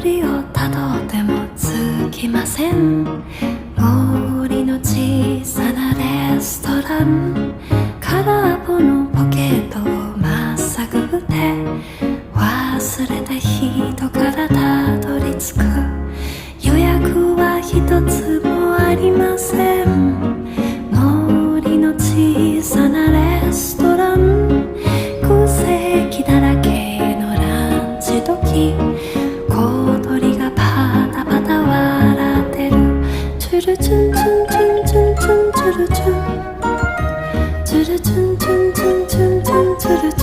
りをたどってもつきません。森の小さなレストラン、空っぽのポケットをまっさぐって忘れた人からたどり着く。予約は一つもありません。森の小さなレストラン、空席だらけのランチ時、小鳥がパタパタ笑ってる。チュルチュンチュンチュンチュンチュンチュルチュン。